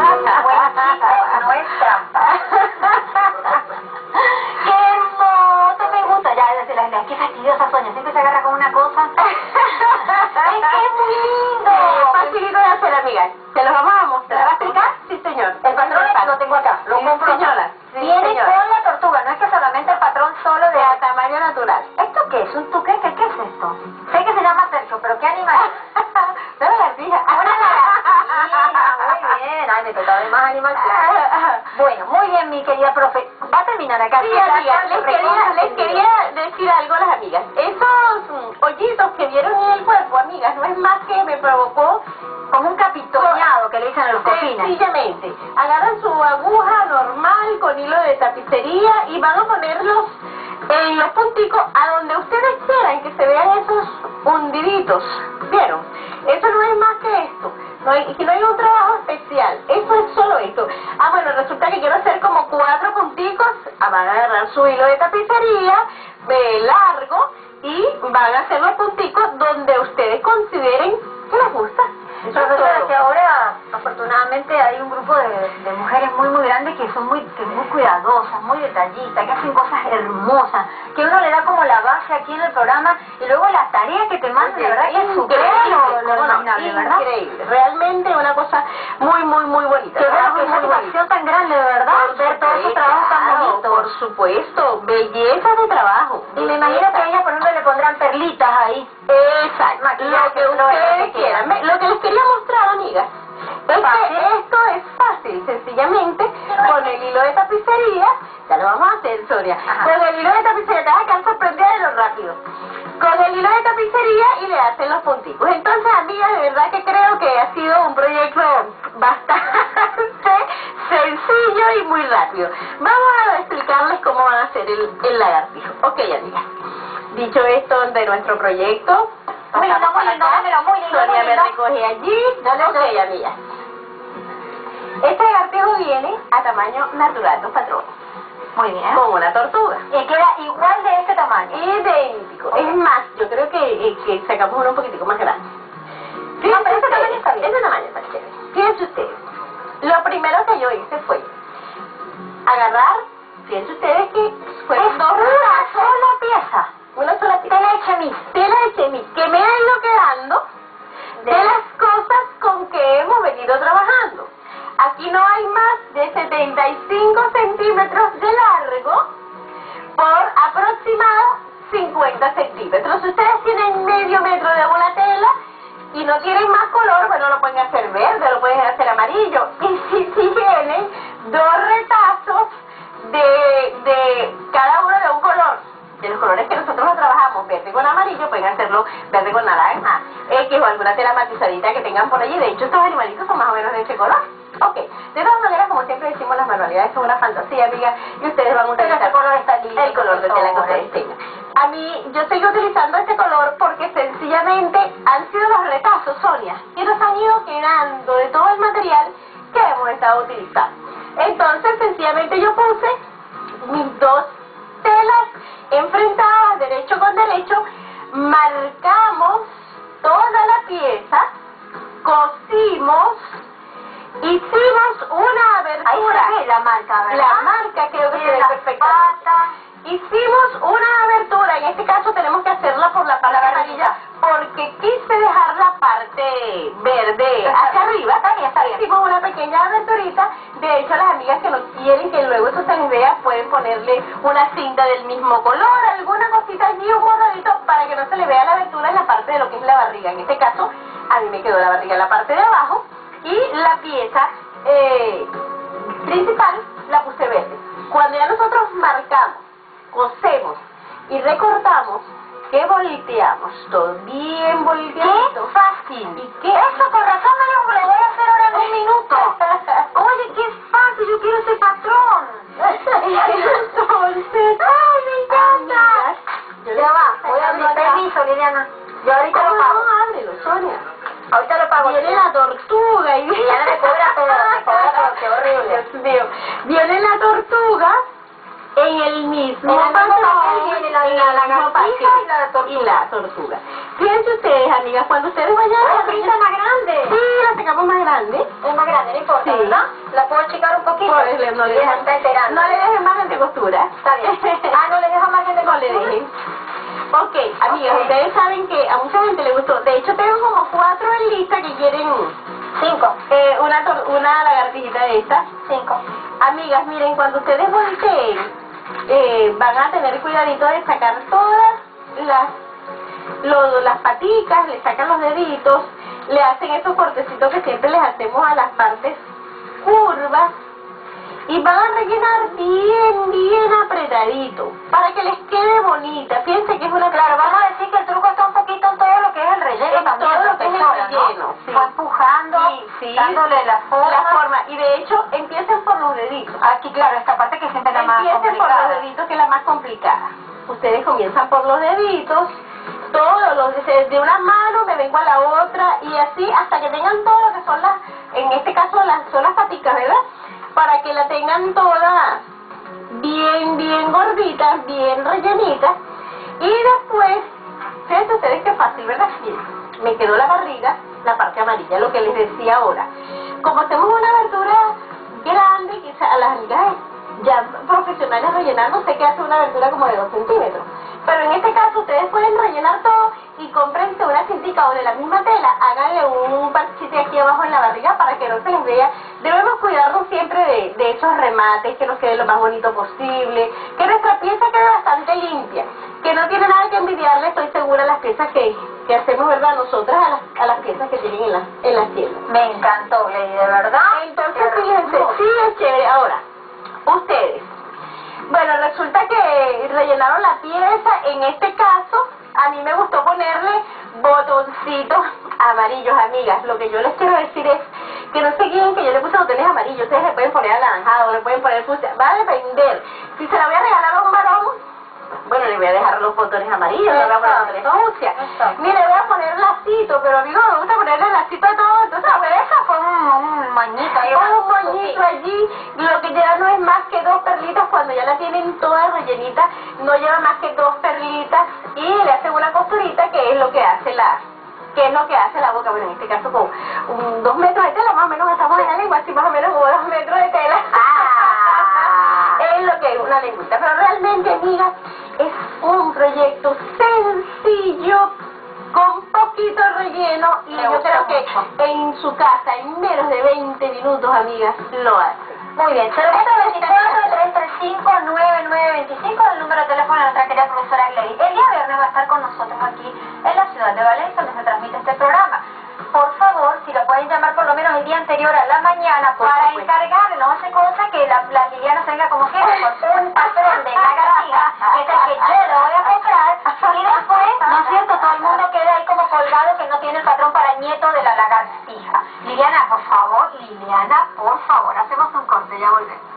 no es trampa. ¡Qué hermoso! Me gusta. Ya, qué fastidiosa Sonia. Siempre se agarra con una cosa. Es que es muy lindo. Facilito de hacer, amigas. Se los vamos a mostrar. ¿Va a explicar? Sí, señor. El patrón lo tengo acá. Lo compro. Señora. Viene con la tortuga. No es que solamente el patrón solo de... A tamaño natural. ¿Esto qué es? ¿Un tuqueque? ¿Qué es esto? Sé que se llama Sergio, pero ¿qué animal es? Pero la hija. Una lagartija. Muy bien. Ay, me tocaba de más animal. Bueno, muy bien, mi querida profe. Va a terminar acá. Sí, amigas, les quería decir algo a las amigas. Esos hoyitos que vieron en el cuerpo, amigas, no es más que me provocó como un capitoneado que le dicen a los cojines. Sencillamente, agarran su aguja normal con hilo de tapicería y van a ponerlos en los punticos a donde ustedes quieran que se vean esos hundiditos. ¿Vieron? Eso no es más que esto. No hay un trabajo especial. Eso es solo esto. Ah, bueno, resulta que quiero hacer como 4 punticos. Van a agarrar su hilo de tapicería largo y van a hacer los punticos donde ustedes consideren que les gusta. Eso es Profesora, todo. que ahora afortunadamente hay un grupo de mujeres muy grandes que son muy cuidadosas, muy detallistas, que hacen cosas hermosas, que uno le da como la base aquí en el programa y luego las tareas que te mandan, de verdad que superan lo imaginable, ¿verdad? Increíble, realmente una cosa muy bonita. Que veo que satisfacción tan grande, de verdad, ver todo ese trabajo tan bonito. Por supuesto, belleza de trabajo. Y me imagino que a ellas, por ejemplo, le pondrán perlitas ahí. Exacto, Maquillaje, lo que ustedes quieran. Lo que les quería mostrar, amigas, es que esto es fácil, sencillamente, con el hilo de tapicería, ya lo vamos a hacer, Sonia, con el hilo de tapicería, te vas a quedar sorprendida de lo rápido, con el hilo de tapicería y le hacen los punticos. Entonces, amigas, de verdad que creo que ha sido un proyecto bastante sencillo y muy rápido. Vamos a explicarles cómo van a hacer el lagartijo. Ok, amigas. Dicho esto de nuestro proyecto, Muy lindo, muy lindo, muy lindo. Sonia me recoge allí. Ok, amigas. Este lagartijo viene a tamaño natural, los patrones. Muy bien. Como una tortuga. Y queda igual de este tamaño. Idéntico. Es más, yo creo que sacamos uno un poquitico más grande. Pero ese tamaño está bien. Ese tamaño está chévere. Fíjense ustedes. Lo primero que yo hice fue agarrar, fíjense ustedes que fueron dos una sola pieza. Una sola pieza. Tela de chemis. Tela de chemis, que me ha ido quedando de las cosas con que hemos venido trabajando. Aquí no hay más de 75 centímetros de largo por aproximado 50 centímetros. Si ustedes tienen medio metro de una tela y no tienen más color, bueno, lo pueden hacer verde, lo pueden hacer amarillo. Y si tienen 2 retazos de cada uno de un color, de los colores que nosotros lo trabajamos, verde con amarillo, pueden hacerlo verde con naranja, X o alguna tela matizadita que tengan por allí. De hecho, estos animalitos son más o menos de ese color. Ok, de todas maneras, como siempre decimos, las manualidades son una fantasía, amiga, y ustedes van a utilizar el color está lindo, el color de tela que ustedes tengan. A mí, yo sigo utilizando este color porque sencillamente han sido los retazos, Sonia, y nos han ido quedando de todo el material que hemos estado utilizando. Entonces, sencillamente yo puse mis 2 telas enfrentadas, derecho con derecho, marcamos toda la pieza, cosimos, hicimos una abertura. Ahí la marca, ¿verdad? La marca creo que se ve perfectamente. Hicimos una abertura, en este caso tenemos que hacerla por la parte amarilla, porque quise dejar la parte verde hacia arriba. Está bien. Hicimos una pequeña aberturita. De hecho, las amigas que no quieren que luego eso se les vea, pueden ponerle una cinta del mismo color, alguna cosita allí, un bordadito, para que no se le vea la abertura en la parte de lo que es la barriga. En este caso, a mí me quedó la barriga en la parte de abajo y la pieza principal la puse verde. Cuando ya nosotros marcamos, cosemos y recortamos, que volteamos, todo bien volteadito. ¡Qué fácil! ¿Y qué? Eso, con razón me lo voy a hacer ahora en un minuto. Oye, qué fácil, yo quiero ese patrón. Entonces, ¡ay, me encanta! Ya va, voy a abrir, permiso, Liliana. Yo ahorita lo pago. No, ábrelo, Sonia. Ahorita lo pago. Viene la tortuga y Liliana me cobra todo, qué horrible. Dios mío. Viene la tortuga En el mismo En el mismo patrón, papel viene la en el mismo lagartija papel y la tortuga. y la tortuga. Fíjense ustedes, amigas, cuando ustedes vayan a La pinta más grande. sí, la sacamos más grande. Es más grande, no importa, Sí. ¿verdad? La puedo achicar un poquito. Por eso no le Ya dejen, está enterando. no le dejen margen de costura. Está bien. Ah, no le dejo margen de No le costura. dejen. Ok, amigas, Ok. ustedes saben que a mucha gente le gustó. De hecho, tengo como 4 en lista que quieren 5. una lagartijita de estas. 5. Amigas, miren, cuando ustedes volteen, van a tener cuidadito de sacar todas las paticas, le sacan los deditos, le hacen esos cortecitos que siempre les hacemos a las partes curvas y van a rellenar bien apretadito para que les quede bonita. Fíjense que es una... Claro, vamos a decir que el truco está un poquito en todo lo que es el relleno En también. todo lo que es el profesora, ¿no? relleno, sí. Va empujando, Sí, dándole la forma. y de hecho empiecen por los deditos. Aquí, claro, esta parte que siempre es la más Empiecen por complicada. los deditos, que es la más complicada. Ustedes comienzan por los deditos, de una mano me vengo a la otra y así hasta que tengan todo lo que son en este caso son las paticas, ¿verdad? Para que la tengan toda bien gorditas, bien rellenitas. Y después, fíjense ustedes qué fácil, ¿verdad? Miren, me quedó la barriga, la parte amarilla, lo que les decía ahora. Como hacemos una abertura grande, quizás a las amigas ya profesionales rellenar, no sé qué hace una abertura como de 2 centímetros. Pero en este caso ustedes pueden rellenar todo y cómprense una cintica o de la misma tela, háganle un parchite aquí abajo en la barriga para que no se les vea. Debemos cuidarnos siempre de esos remates, que nos quede lo más bonito posible, que nuestra pieza quede bastante limpia, que no tiene nada que envidiarle, estoy segura, las piezas que hacemos, ¿verdad?, nosotras a las piezas que tienen en las tiendas. Me encantó, Lady, de verdad. Entonces, fíjense, sí es chévere. Ahora, ustedes, bueno, resulta que rellenaron la pieza. En este caso, a mí me gustó ponerle botoncitos amarillos, amigas. Lo que yo les quiero decir es que no se guíen que yo le puse botones amarillos. Ustedes le pueden poner anaranjado, le pueden poner fucsia. Va a depender. Si se la voy a regalar a un varón, bueno, le voy a dejar los botones amarillos, le voy a poner botones fucsia. Ni le voy a poner lacito, pero a mí no me gusta ponerle lacito a todo. Entonces, a ver, Eso fue un moñito ahí. un moñito allí, lo que lleva no es más que 2 perlitas, cuando ya la tienen toda rellenita, no lleva más que 2 perlitas y le hacen una costurita que es lo que hace la boca. Bueno, en este caso con 2 metros de tela, más o menos estamos en la lengua, así más o menos como 2 metros de tela. Es lo que es una lengüita, pero realmente, amigas, es un proyecto sencillo, con poquito relleno, y yo creo que en su casa, en menos de 20 minutos, amigas, lo hace. Muy bien, 0424-335-9925, el número de teléfono de nuestra querida profesora Lady. El día viernes va a estar con nosotros aquí en la ciudad de Valencia, donde se transmite este programa. Por favor, si lo pueden llamar por lo menos el día anterior a la mañana para encargarle, no hace cosa que la Liliana se venga como quiera, con un patrón de lagartija, que es el que yo le voy a comprar, y después, ¿no es cierto?, todo el mundo queda ahí como colgado que no tiene el patrón para el nieto de la lagartija. Liliana, por favor, hacemos un corte, ya volvemos.